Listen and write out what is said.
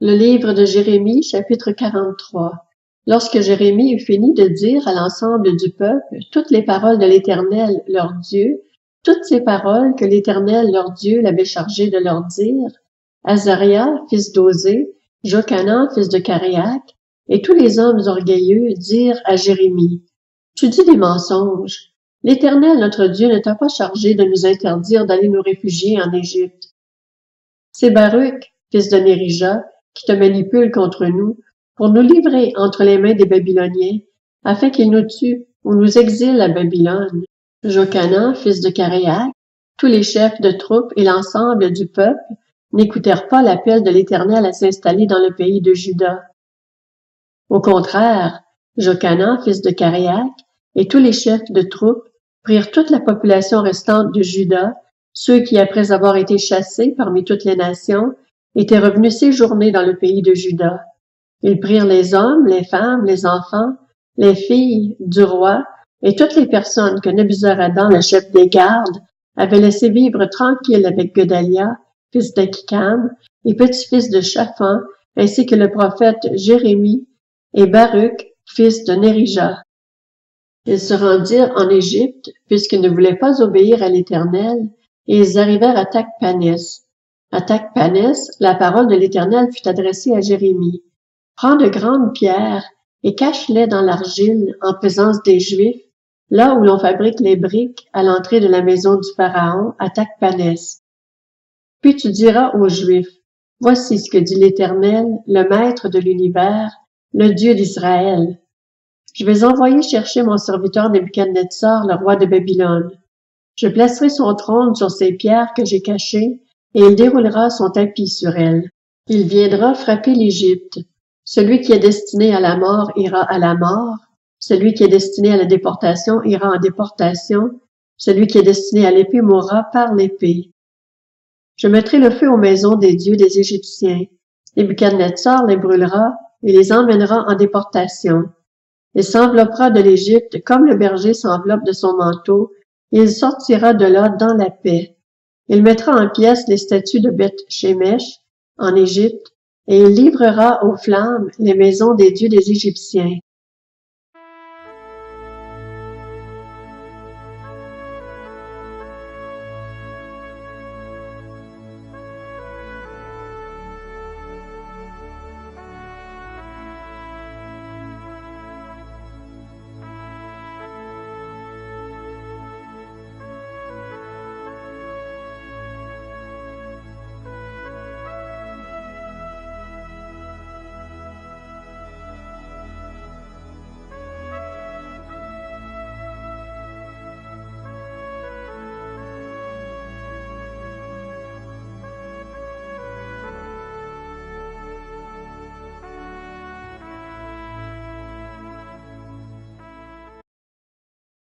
Le livre de Jérémie, chapitre 43. Lorsque Jérémie eut fini de dire à l'ensemble du peuple toutes les paroles de l'Éternel, leur Dieu, toutes ces paroles que l'Éternel, leur Dieu, l'avait chargé de leur dire, Azaria, fils d'Osée, Jochanan, fils de Caréac, et tous les hommes orgueilleux dirent à Jérémie, « Tu dis des mensonges. L'Éternel, notre Dieu, ne t'a pas chargé de nous interdire d'aller nous réfugier en Égypte. C'est Baruch, fils de Nérija, qui te manipule contre nous, pour nous livrer entre les mains des Babyloniens, afin qu'ils nous tuent ou nous exilent à Babylone. » Jochanan, fils de Caréac, tous les chefs de troupes et l'ensemble du peuple n'écoutèrent pas l'appel de l'Éternel à s'installer dans le pays de Juda. Au contraire, Jochanan, fils de Caréac, et tous les chefs de troupes prirent toute la population restante de Juda, ceux qui, après avoir été chassés parmi toutes les nations, étaient revenus séjourner dans le pays de Juda. Ils prirent les hommes, les femmes, les enfants, les filles du roi et toutes les personnes que Nebuzaradan, le chef des gardes, avait laissé vivre tranquilles avec Gedalia, fils d'Akikam, et petit-fils de Shaphan, ainsi que le prophète Jérémie et Baruch, fils de Nérija. Ils se rendirent en Égypte, puisqu'ils ne voulaient pas obéir à l'Éternel, et ils arrivèrent à Tachpanès. À Tachpanès, la parole de l'Éternel fut adressée à Jérémie. « Prends de grandes pierres et cache-les dans l'argile en présence des Juifs, là où l'on fabrique les briques à l'entrée de la maison du Pharaon à Tachpanès. Puis tu diras aux Juifs, « Voici ce que dit l'Éternel, le Maître de l'univers, le Dieu d'Israël. Je vais envoyer chercher mon serviteur Nebuchadnezzar, le roi de Babylone. Je placerai son trône sur ces pierres que j'ai cachées, et il déroulera son tapis sur elles. Il viendra frapper l'Égypte. Celui qui est destiné à la mort ira à la mort. Celui qui est destiné à la déportation ira en déportation. Celui qui est destiné à l'épée mourra par l'épée. Je mettrai le feu aux maisons des dieux des Égyptiens. Nebuchadnezzar les brûlera et les emmènera en déportation. Il s'enveloppera de l'Égypte comme le berger s'enveloppe de son manteau, et il sortira de là dans la paix. Il mettra en pièces les statues de Beth-Shemesh en Égypte, et il livrera aux flammes les maisons des dieux des Égyptiens.